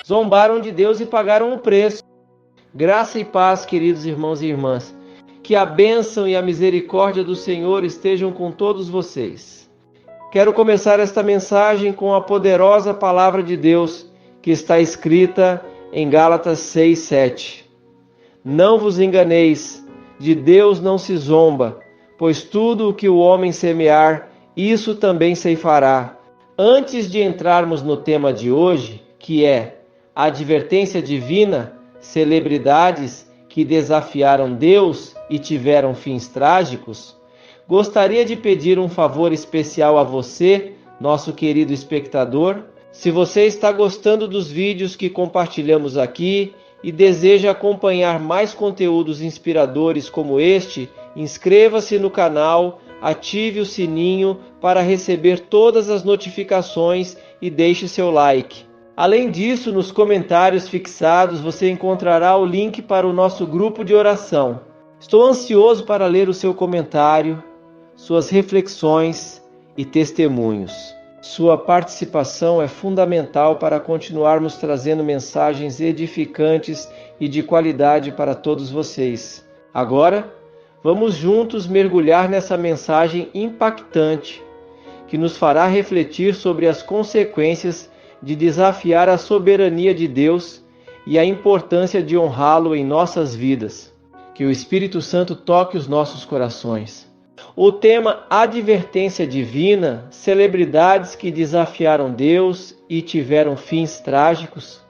zombaram de Deus e pagaram o preço. Graça e paz, queridos irmãos e irmãs. Que a bênção e a misericórdia do Senhor estejam com todos vocês. Quero começar esta mensagem com a poderosa palavra de Deus que está escrita em Gálatas 6:7. Não vos enganeis, de Deus não se zomba, pois tudo o que o homem semear, isso também ceifará. Antes de entrarmos no tema de hoje, que é a advertência divina, celebridades que desafiaram Deus e tiveram fins trágicos, gostaria de pedir um favor especial a você, nosso querido espectador. Se você está gostando dos vídeos que compartilhamos aqui e deseja acompanhar mais conteúdos inspiradores como este, inscreva-se no canal, ative o sininho para receber todas as notificações e deixe seu like. Além disso, nos comentários fixados você encontrará o link para o nosso grupo de oração. Estou ansioso para ler o seu comentário, suas reflexões e testemunhos. Sua participação é fundamental para continuarmos trazendo mensagens edificantes e de qualidade para todos vocês. Agora, vamos juntos mergulhar nessa mensagem impactante que nos fará refletir sobre as consequências de desafiar a soberania de Deus e a importância de honrá-lo em nossas vidas. Que o Espírito Santo toque os nossos corações. O tema Advertência Divina, celebridades que desafiaram Deus e tiveram fins trágicos,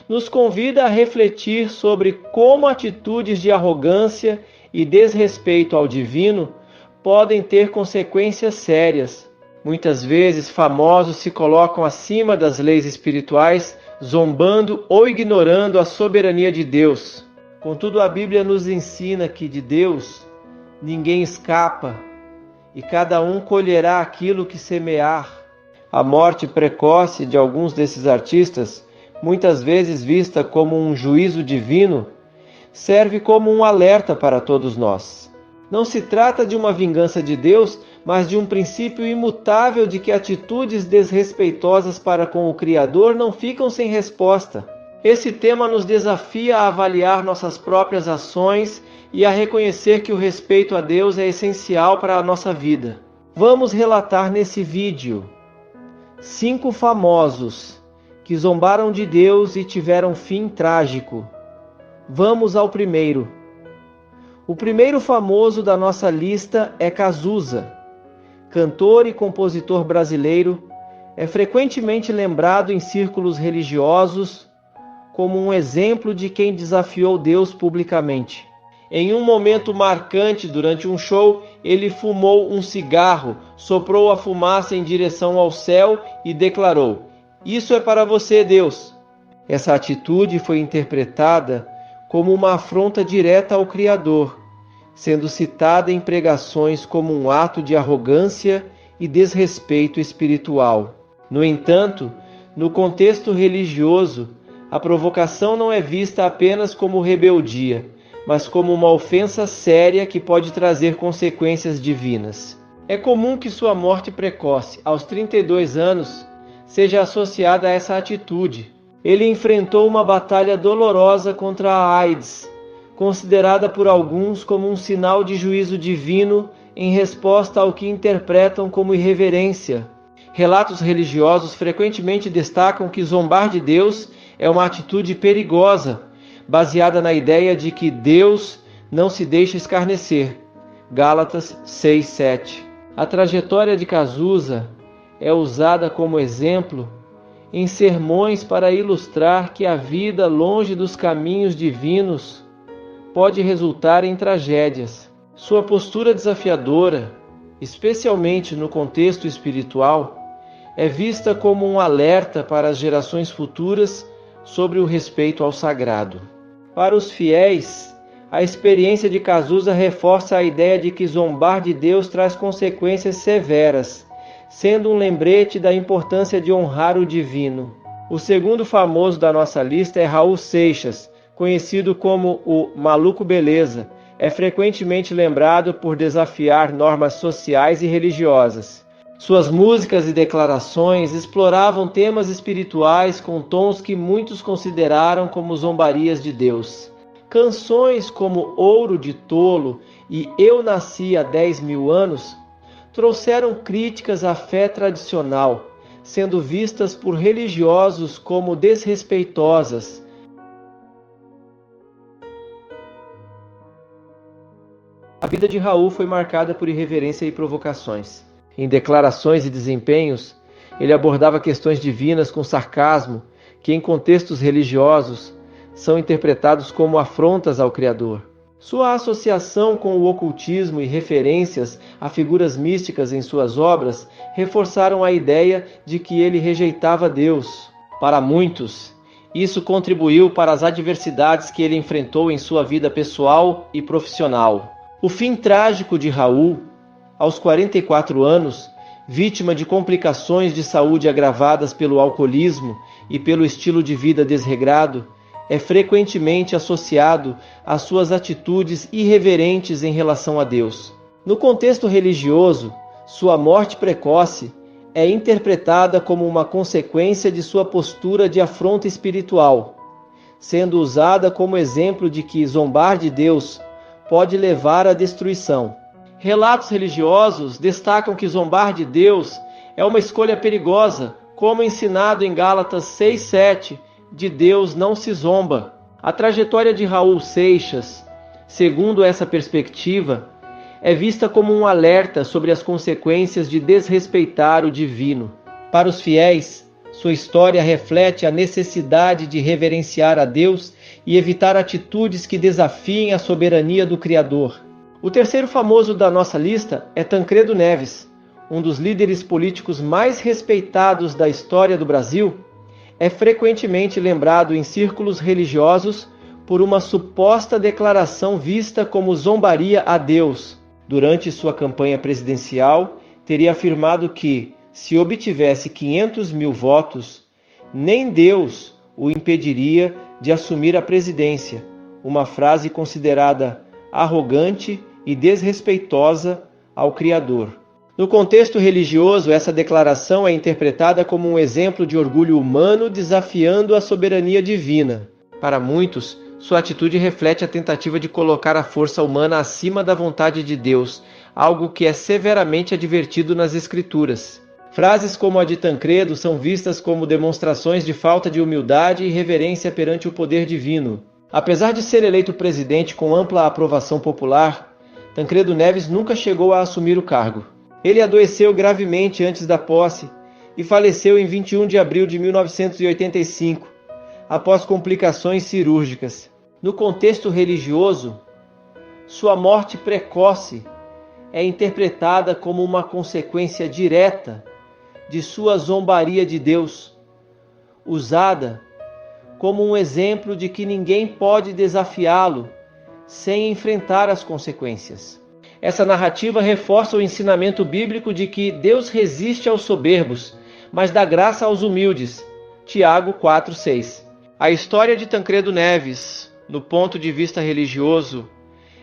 nos convida a refletir sobre como atitudes de arrogância e desrespeito ao divino podem ter consequências sérias. Muitas vezes, famosos se colocam acima das leis espirituais, zombando ou ignorando a soberania de Deus. Contudo, a Bíblia nos ensina que de Deus ninguém escapa e cada um colherá aquilo que semear. A morte precoce de alguns desses artistas, muitas vezes vista como um juízo divino, serve como um alerta para todos nós. Não se trata de uma vingança de Deus, mas de um princípio imutável de que atitudes desrespeitosas para com o Criador não ficam sem resposta. Esse tema nos desafia a avaliar nossas próprias ações e a reconhecer que o respeito a Deus é essencial para a nossa vida. Vamos relatar nesse vídeo 5 famosos que zombaram de Deus e tiveram fim trágico. Vamos ao primeiro. O primeiro famoso da nossa lista é Cazuza. Cantor e compositor brasileiro, é frequentemente lembrado em círculos religiosos como um exemplo de quem desafiou Deus publicamente. Em um momento marcante durante um show, ele fumou um cigarro, soprou a fumaça em direção ao céu e declarou: "Isso é para você, Deus." Essa atitude foi interpretada como uma afronta direta ao Criador, sendo citada em pregações como um ato de arrogância e desrespeito espiritual. No entanto, no contexto religioso, a provocação não é vista apenas como rebeldia, mas como uma ofensa séria que pode trazer consequências divinas. É comum que sua morte precoce, aos 32 anos, seja associada a essa atitude. Ele enfrentou uma batalha dolorosa contra a AIDS, considerada por alguns como um sinal de juízo divino em resposta ao que interpretam como irreverência. Relatos religiosos frequentemente destacam que zombar de Deus é uma atitude perigosa, baseada na ideia de que Deus não se deixa escarnecer. Gálatas 6:7. A trajetória de Cazuza é usada como exemplo em sermões para ilustrar que a vida longe dos caminhos divinos pode resultar em tragédias. Sua postura desafiadora, especialmente no contexto espiritual, é vista como um alerta para as gerações futuras sobre o respeito ao sagrado. Para os fiéis, a experiência de Cazuza reforça a ideia de que zombar de Deus traz consequências severas, sendo um lembrete da importância de honrar o divino. O segundo famoso da nossa lista é Raul Seixas, conhecido como o Maluco Beleza. É frequentemente lembrado por desafiar normas sociais e religiosas. Suas músicas e declarações exploravam temas espirituais com tons que muitos consideraram como zombarias de Deus. Canções como Ouro de Tolo e Eu Nasci há 10.000 anos trouxeram críticas à fé tradicional, sendo vistas por religiosos como desrespeitosas. A vida de Raul foi marcada por irreverência e provocações. Em declarações e desempenhos, ele abordava questões divinas com sarcasmo, que em contextos religiosos são interpretados como afrontas ao Criador. Sua associação com o ocultismo e referências a figuras místicas em suas obras reforçaram a ideia de que ele rejeitava Deus. Para muitos, isso contribuiu para as adversidades que ele enfrentou em sua vida pessoal e profissional. O fim trágico de Raul, aos 44 anos, vítima de complicações de saúde agravadas pelo alcoolismo e pelo estilo de vida desregrado, é frequentemente associado às suas atitudes irreverentes em relação a Deus. No contexto religioso, sua morte precoce é interpretada como uma consequência de sua postura de afronta espiritual, sendo usada como exemplo de que zombar de Deus pode levar à destruição. Relatos religiosos destacam que zombar de Deus é uma escolha perigosa, como ensinado em Gálatas 6:7, de Deus não se zomba. A trajetória de Raul Seixas, segundo essa perspectiva, é vista como um alerta sobre as consequências de desrespeitar o divino. Para os fiéis, sua história reflete a necessidade de reverenciar a Deus e evitar atitudes que desafiem a soberania do Criador. O terceiro famoso da nossa lista é Tancredo Neves, um dos líderes políticos mais respeitados da história do Brasil. É frequentemente lembrado em círculos religiosos por uma suposta declaração vista como zombaria a Deus. Durante sua campanha presidencial, teria afirmado que, se obtivesse 500.000 votos, nem Deus o impediria de assumir a presidência, uma frase considerada arrogante e desrespeitosa ao Criador. No contexto religioso, essa declaração é interpretada como um exemplo de orgulho humano desafiando a soberania divina. Para muitos, sua atitude reflete a tentativa de colocar a força humana acima da vontade de Deus, algo que é severamente advertido nas Escrituras. Frases como a de Tancredo são vistas como demonstrações de falta de humildade e reverência perante o poder divino. Apesar de ser eleito presidente com ampla aprovação popular, Tancredo Neves nunca chegou a assumir o cargo. Ele adoeceu gravemente antes da posse e faleceu em 21 de abril de 1985, após complicações cirúrgicas. No contexto religioso, sua morte precoce é interpretada como uma consequência direta de sua zombaria de Deus, usada como um exemplo de que ninguém pode desafiá-lo sem enfrentar as consequências. Essa narrativa reforça o ensinamento bíblico de que Deus resiste aos soberbos, mas dá graça aos humildes. Tiago 4:6. A história de Tancredo Neves, no ponto de vista religioso,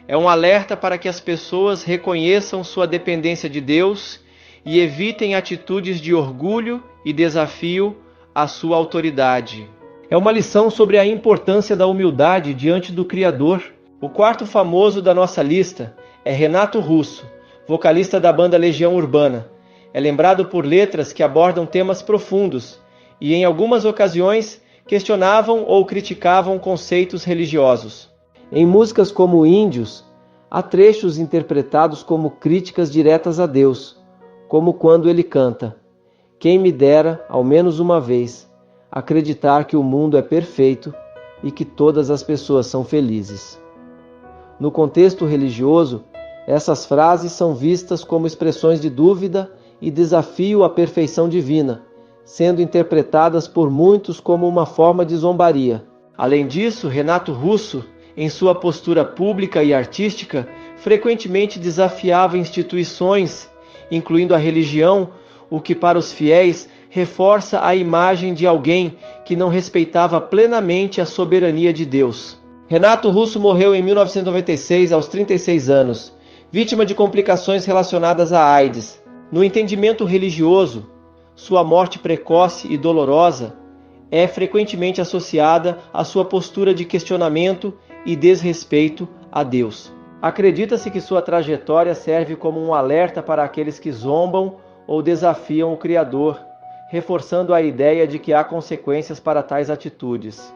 é um alerta para que as pessoas reconheçam sua dependência de Deus e evitem atitudes de orgulho e desafio à sua autoridade. É uma lição sobre a importância da humildade diante do Criador. O quarto famoso da nossa lista é Renato Russo, vocalista da banda Legião Urbana. É lembrado por letras que abordam temas profundos e, em algumas ocasiões, questionavam ou criticavam conceitos religiosos. Em músicas como Índios, há trechos interpretados como críticas diretas a Deus, como quando ele canta: "Quem me dera, ao menos uma vez, acreditar que o mundo é perfeito e que todas as pessoas são felizes." No contexto religioso, essas frases são vistas como expressões de dúvida e desafio à perfeição divina, sendo interpretadas por muitos como uma forma de zombaria. Além disso, Renato Russo, em sua postura pública e artística, frequentemente desafiava instituições, incluindo a religião, o que para os fiéis reforça a imagem de alguém que não respeitava plenamente a soberania de Deus. Renato Russo morreu em 1996, aos 36 anos, vítima de complicações relacionadas à AIDS. No entendimento religioso, sua morte precoce e dolorosa é frequentemente associada à sua postura de questionamento e desrespeito a Deus. Acredita-se que sua trajetória serve como um alerta para aqueles que zombam ou desafiam o Criador, reforçando a ideia de que há consequências para tais atitudes.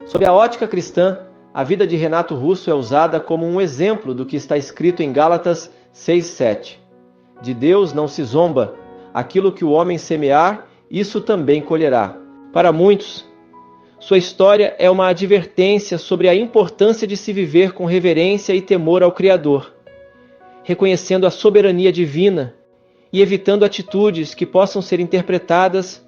Sob a ótica cristã, a vida de Renato Russo é usada como um exemplo do que está escrito em Gálatas 6,7. De Deus não se zomba, aquilo que o homem semear, isso também colherá. Para muitos, sua história é uma advertência sobre a importância de se viver com reverência e temor ao Criador, reconhecendo a soberania divina e evitando atitudes que possam ser interpretadas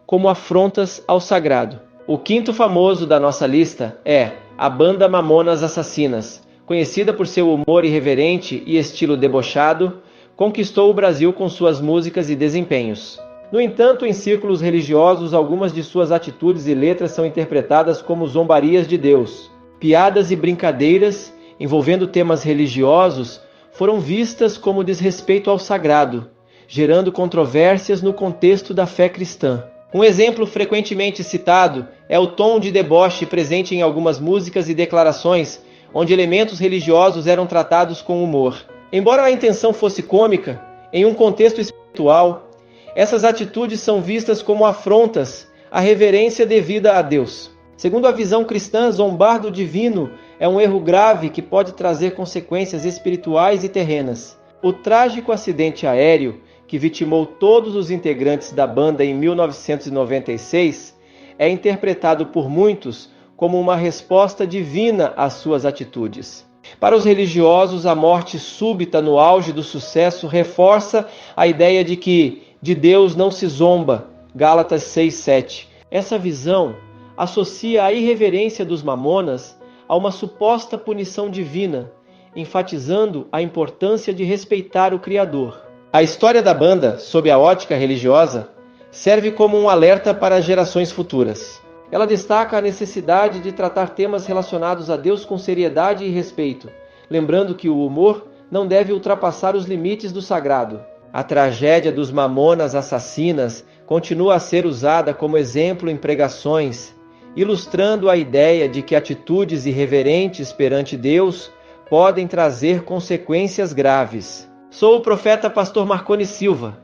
como afrontas ao sagrado. O quinto famoso da nossa lista é a banda Mamonas Assassinas. Conhecida por seu humor irreverente e estilo debochado, conquistou o Brasil com suas músicas e desempenhos. No entanto, em círculos religiosos, algumas de suas atitudes e letras são interpretadas como zombarias de Deus. Piadas e brincadeiras envolvendo temas religiosos foram vistas como desrespeito ao sagrado, gerando controvérsias no contexto da fé cristã. Um exemplo frequentemente citado é o tom de deboche presente em algumas músicas e declarações, onde elementos religiosos eram tratados com humor. Embora a intenção fosse cômica, em um contexto espiritual, essas atitudes são vistas como afrontas à reverência devida a Deus. Segundo a visão cristã, zombar do divino é um erro grave que pode trazer consequências espirituais e terrenas. O trágico acidente aéreo que vitimou todos os integrantes da banda em 1996 é interpretado por muitos como uma resposta divina às suas atitudes. Para os religiosos, a morte súbita no auge do sucesso reforça a ideia de que de Deus não se zomba, Gálatas 6,7. Essa visão associa a irreverência dos Mamonas a uma suposta punição divina, enfatizando a importância de respeitar o Criador. A história da banda, sob a ótica religiosa, serve como um alerta para gerações futuras. Ela destaca a necessidade de tratar temas relacionados a Deus com seriedade e respeito, lembrando que o humor não deve ultrapassar os limites do sagrado. A tragédia dos Mamonas Assassinas continua a ser usada como exemplo em pregações, ilustrando a ideia de que atitudes irreverentes perante Deus podem trazer consequências graves. Sou o profeta pastor Marconi Silva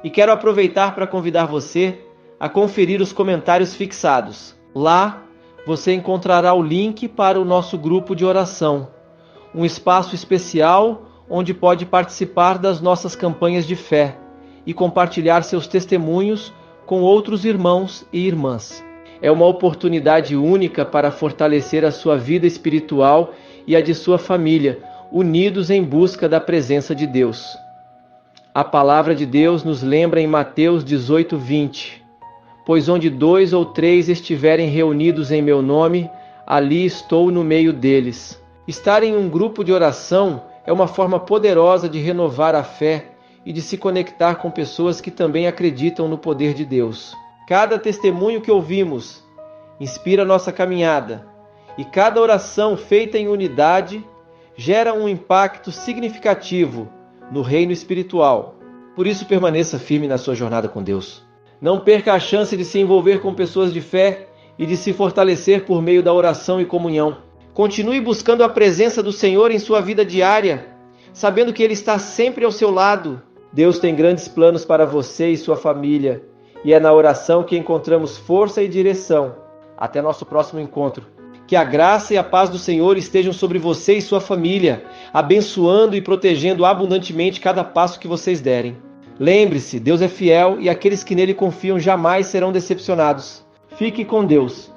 e quero aproveitar para convidar você a conferir os comentários fixados. Lá você encontrará o link para o nosso grupo de oração, um espaço especial onde pode participar das nossas campanhas de fé e compartilhar seus testemunhos com outros irmãos e irmãs. É uma oportunidade única para fortalecer a sua vida espiritual e a de sua família, unidos em busca da presença de Deus. A palavra de Deus nos lembra em Mateus 18:20: pois onde 2 ou 3 estiverem reunidos em meu nome, ali estou no meio deles. Estar em um grupo de oração é uma forma poderosa de renovar a fé e de se conectar com pessoas que também acreditam no poder de Deus. Cada testemunho que ouvimos inspira nossa caminhada, e cada oração feita em unidade gera um impacto significativo no reino espiritual. Por isso, permaneça firme na sua jornada com Deus. Não perca a chance de se envolver com pessoas de fé e de se fortalecer por meio da oração e comunhão. Continue buscando a presença do Senhor em sua vida diária, sabendo que Ele está sempre ao seu lado. Deus tem grandes planos para você e sua família, e é na oração que encontramos força e direção. Até nosso próximo encontro. Que a graça e a paz do Senhor estejam sobre você e sua família, abençoando e protegendo abundantemente cada passo que vocês derem. Lembre-se, Deus é fiel e aqueles que nele confiam jamais serão decepcionados. Fique com Deus.